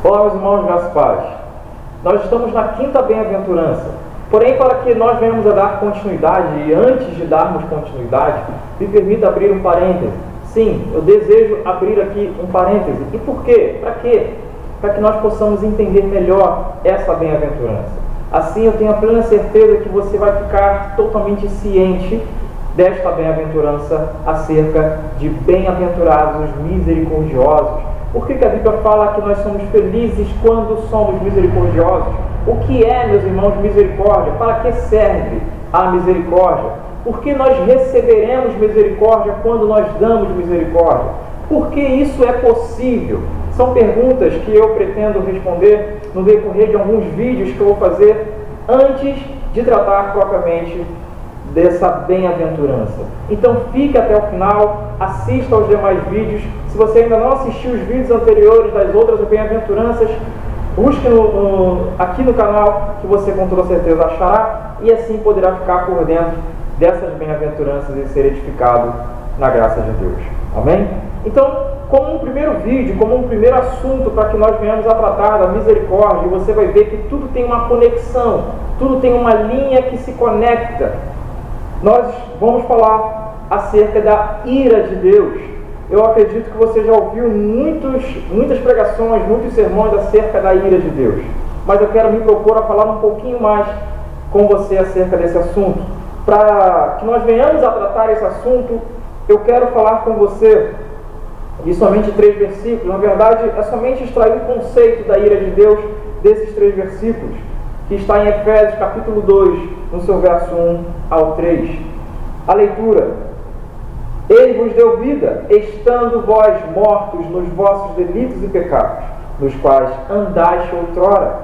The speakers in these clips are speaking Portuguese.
Olá, meus irmãos, graças e paz. Nós estamos na quinta bem-aventurança. Porém, para que nós venhamos a dar continuidade, e antes de darmos continuidade, me permita abrir um parêntese. Sim, eu desejo abrir aqui um parêntese. E por quê? Para quê? Para que nós possamos entender melhor essa bem-aventurança. Assim, eu tenho a plena certeza que você vai ficar totalmente ciente desta bem-aventurança acerca de bem-aventurados os misericordiosos. Por que a Bíblia fala que nós somos felizes quando somos misericordiosos? O que é, meus irmãos, misericórdia? Para que serve a misericórdia? Por que nós receberemos misericórdia quando nós damos misericórdia? Por que isso é possível? São perguntas que eu pretendo responder no decorrer de alguns vídeos que eu vou fazer antes de tratar propriamente dessa bem-aventurança. Então fique até o final, assista aos demais vídeos. Se você ainda não assistiu os vídeos anteriores das outras bem-aventuranças, busque aqui no canal, que você com toda certeza achará, e assim poderá ficar por dentro dessas bem-aventuranças e ser edificado na graça de Deus. Amém? Então, como um primeiro vídeo, como um primeiro assunto para que nós venhamos a tratar da misericórdia, você vai ver que tudo tem uma conexão, tudo tem uma linha que se conecta. Nós vamos falar acerca da ira de Deus. Eu acredito que você já ouviu muitas pregações, muitos sermões acerca da ira de Deus. Mas eu quero me propor a falar um pouquinho mais com você acerca desse assunto. Para que nós venhamos a tratar esse assunto, eu quero falar com você de somente 3 versículos. Na verdade, é somente extrair o conceito da ira de Deus desses 3 versículos, que está em Efésios capítulo 2, no seu verso 1 ao 3. A leitura: Ele vos deu vida, estando vós mortos nos vossos delitos e pecados, nos quais andaste outrora,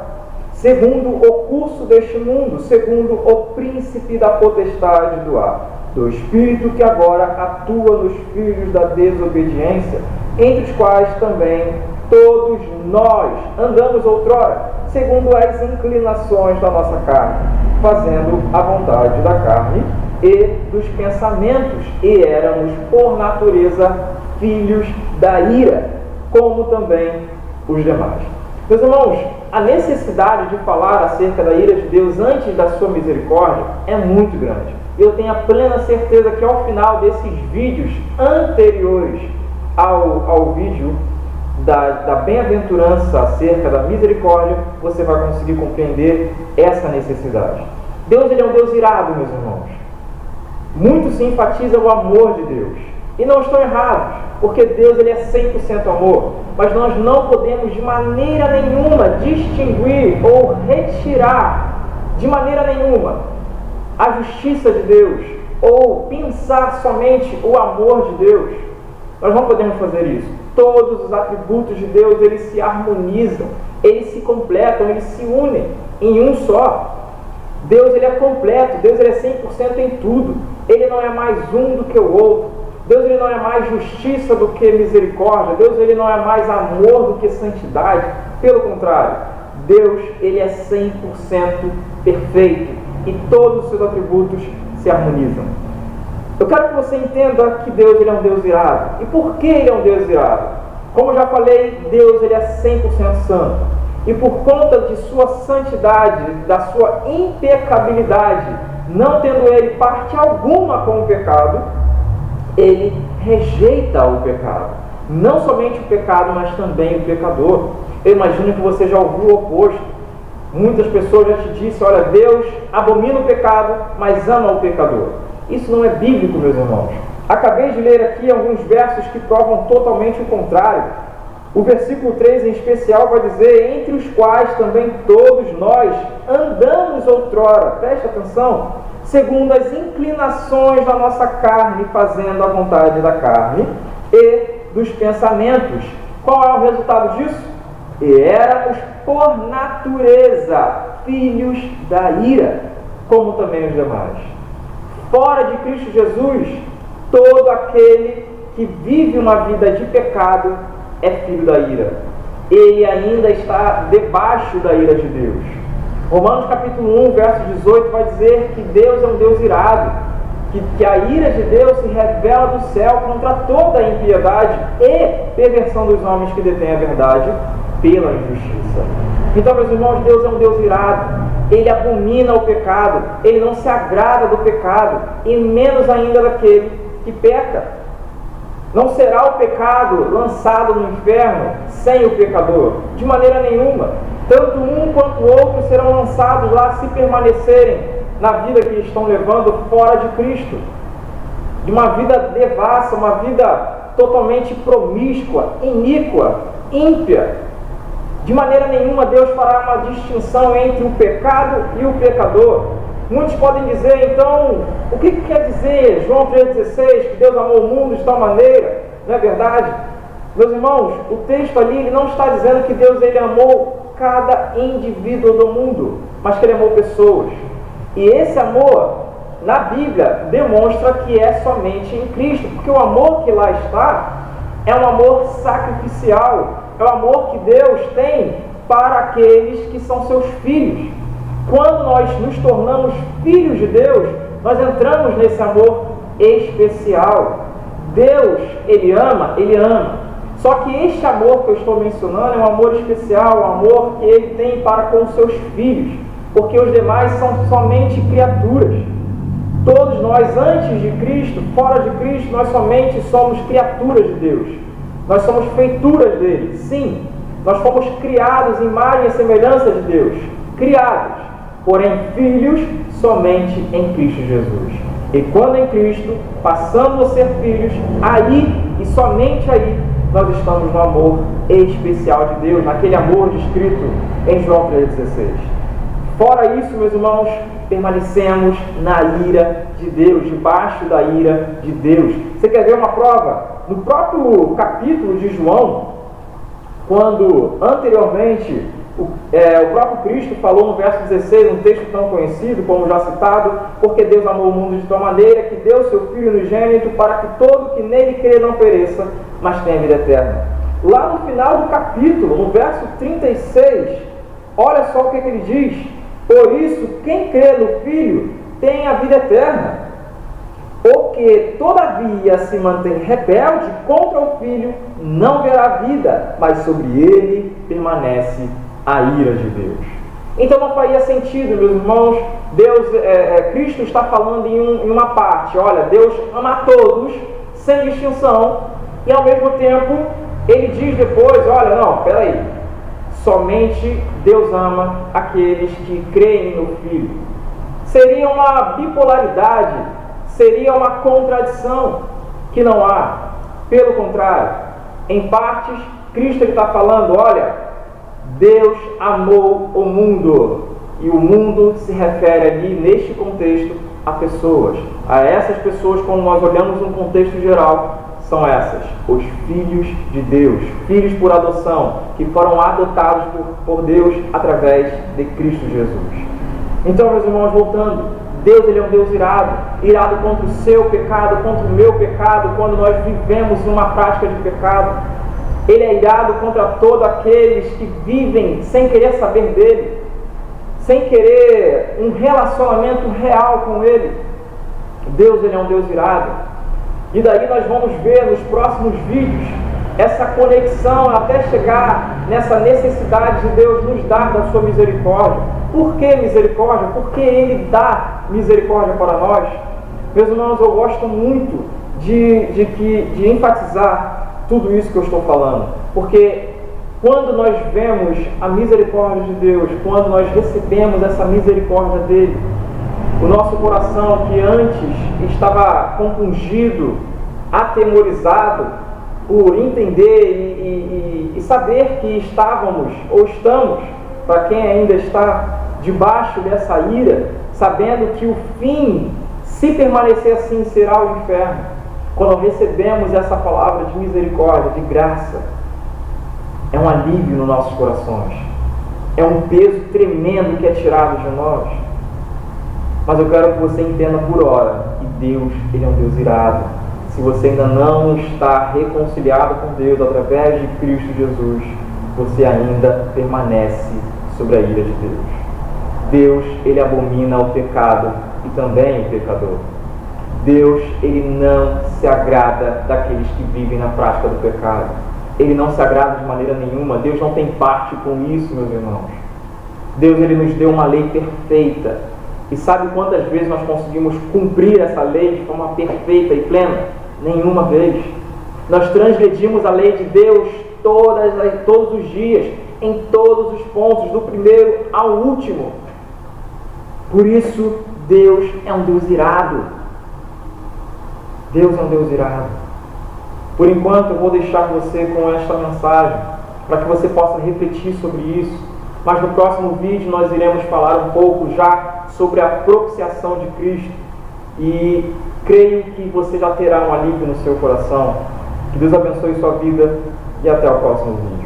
segundo o curso deste mundo, segundo o príncipe da potestade do ar, do Espírito que agora atua nos filhos da desobediência, entre os quais também todos nós andamos outrora, segundo as inclinações da nossa carne, fazendo a vontade da carne e dos pensamentos, e éramos por natureza filhos da ira, como também os demais. Meus irmãos, a necessidade de falar acerca da ira de Deus antes da sua misericórdia é muito grande. Eu tenho a plena certeza que ao final desses vídeos anteriores ao vídeo da bem-aventurança acerca da misericórdia, você vai conseguir compreender essa necessidade. Deus, ele é um Deus irado, meus irmãos. Muito se enfatiza o amor de Deus. E não estão errados, porque Deus, ele é 100% amor. Mas nós não podemos de maneira nenhuma distinguir ou retirar de maneira nenhuma a justiça de Deus ou pensar somente o amor de Deus. Nós não podemos fazer isso. Todos os atributos de Deus, eles se harmonizam, eles se completam, eles se unem em um só. Deus, ele é completo, Deus, ele é 100% em tudo. Ele não é mais um do que o outro. Deus, ele não é mais justiça do que misericórdia. Deus, ele não é mais amor do que santidade. Pelo contrário, Deus, ele é 100% perfeito e todos os seus atributos se harmonizam. Eu quero que você entenda que Deus, ele é um Deus irado. E por que ele é um Deus irado? Como eu já falei, Deus, ele é 100% santo. E por conta de sua santidade, da sua impecabilidade, não tendo ele parte alguma com o pecado, ele rejeita o pecado. Não somente o pecado, mas também o pecador. Eu imagino que você já ouviu o oposto. Muitas pessoas já te disseram: olha, Deus abomina o pecado, mas ama o pecador. Isso não é bíblico, meus irmãos. Acabei de ler aqui alguns versos que provam totalmente o contrário. O versículo 3 em especial vai dizer: entre os quais também todos nós andamos outrora, preste atenção, segundo as inclinações da nossa carne, fazendo a vontade da carne e dos pensamentos. Qual é o resultado disso? E éramos por natureza filhos da ira, como também os demais. Fora de Cristo Jesus, todo aquele que vive uma vida de pecado é filho da ira. Ele ainda está debaixo da ira de Deus. Romanos capítulo 1, verso 18 vai dizer que Deus é um Deus irado, que a ira de Deus se revela do céu contra toda a impiedade e perversão dos homens que detêm a verdade, pela injustiça. Então, meus irmãos, Deus é um Deus irado. Ele abomina o pecado, Ele não se agrada do pecado, e menos ainda daquele que peca. Não será o pecado lançado no inferno sem o pecador, de maneira nenhuma. Tanto um quanto o outro serão lançados lá se permanecerem na vida que estão levando fora de Cristo. De uma vida devassa, uma vida totalmente promíscua, iníqua, ímpia. De maneira nenhuma Deus fará uma distinção entre o pecado e o pecador. Muitos podem dizer, então, o que quer dizer João 3,16, que Deus amou o mundo de tal maneira? Não é verdade? Meus irmãos, o texto ali ele não está dizendo que Deus ele amou cada indivíduo do mundo, mas que Ele amou pessoas. E esse amor, na Bíblia, demonstra que é somente em Cristo, porque o amor que lá está é um amor sacrificial, é o amor que Deus tem para aqueles que são seus filhos. Quando nós nos tornamos filhos de Deus, nós entramos nesse amor especial. Deus, Ele ama, Ele ama. Só que este amor que eu estou mencionando é um amor especial, um amor que Ele tem para com os seus filhos, porque os demais são somente criaturas. Todos nós, antes de Cristo, fora de Cristo, nós somente somos criaturas de Deus. Nós somos feituras dele. Sim, nós fomos criados em imagem e semelhança de Deus. Criados, porém filhos somente em Cristo Jesus. E quando em Cristo, passando a ser filhos, aí e somente aí, nós estamos no amor especial de Deus, naquele amor descrito em João 3,16. Fora isso, meus irmãos, permanecemos na ira de Deus, debaixo da ira de Deus. Você quer ver uma prova? No próprio capítulo de João, quando anteriormente o próprio Cristo falou no verso 16, um texto tão conhecido, como já citado, porque Deus amou o mundo de tal maneira que deu seu Filho unigênito para que todo que nele crê não pereça, mas tenha vida eterna. Lá no final do capítulo, no verso 36, olha só o que ele diz: por isso, quem crê no Filho tem a vida eterna. O que, todavia, se mantém rebelde contra o Filho, não verá vida, mas sobre ele permanece a ira de Deus. Então não faria sentido, meus irmãos, Cristo está falando em uma parte, olha, Deus ama a todos, sem distinção, e ao mesmo tempo, ele diz depois, olha, não, peraí, somente Deus ama aqueles que creem no Filho. Seria uma bipolaridade, seria uma contradição que não há. Pelo contrário, em partes, Cristo está falando, olha, Deus amou o mundo. E o mundo se refere ali, neste contexto, a pessoas. A essas pessoas, quando nós olhamos no contexto geral, são essas, os filhos de Deus, filhos por adoção, que foram adotados por Deus através de Cristo Jesus. Então, meus irmãos, voltando, Deus ele é um Deus irado, irado contra o seu pecado, contra o meu pecado, quando nós vivemos uma prática de pecado. Ele é irado contra todos aqueles que vivem sem querer saber dele, sem querer um relacionamento real com ele. Deus ele é um Deus irado. E daí nós vamos ver nos próximos vídeos essa conexão até chegar nessa necessidade de Deus nos dar da sua misericórdia. Por que misericórdia? Porque Ele dá misericórdia para nós. Meus irmãos, eu gosto muito de enfatizar tudo isso que eu estou falando. Porque quando nós vemos a misericórdia de Deus, quando nós recebemos essa misericórdia dEle, o nosso coração que antes estava compungido, atemorizado por entender e saber que estávamos ou estamos, para quem ainda está debaixo dessa ira, sabendo que o fim, se permanecer assim, será o inferno. Quando recebemos essa palavra de misericórdia, de graça, é um alívio nos nossos corações, é um peso tremendo que é tirado de nós. Mas eu quero que você entenda por hora que Deus, Ele é um Deus irado. Se você ainda não está reconciliado com Deus através de Cristo Jesus, você ainda permanece sobre a ira de Deus. Deus, Ele abomina o pecado e também o pecador. Deus, Ele não se agrada daqueles que vivem na prática do pecado. Ele não se agrada de maneira nenhuma. Deus não tem parte com isso, meus irmãos. Deus, Ele nos deu uma lei perfeita. E sabe quantas vezes nós conseguimos cumprir essa lei de forma perfeita e plena? Nenhuma vez. Nós transgredimos a lei de Deus todos os dias, em todos os pontos, do primeiro ao último. Por isso, Deus é um Deus irado. Deus é um Deus irado. Por enquanto, eu vou deixar você com esta mensagem, para que você possa refletir sobre isso. Mas no próximo vídeo nós iremos falar um pouco já sobre a propiciação de Cristo. E creio que você já terá um alívio no seu coração. Que Deus abençoe sua vida e até o próximo vídeo.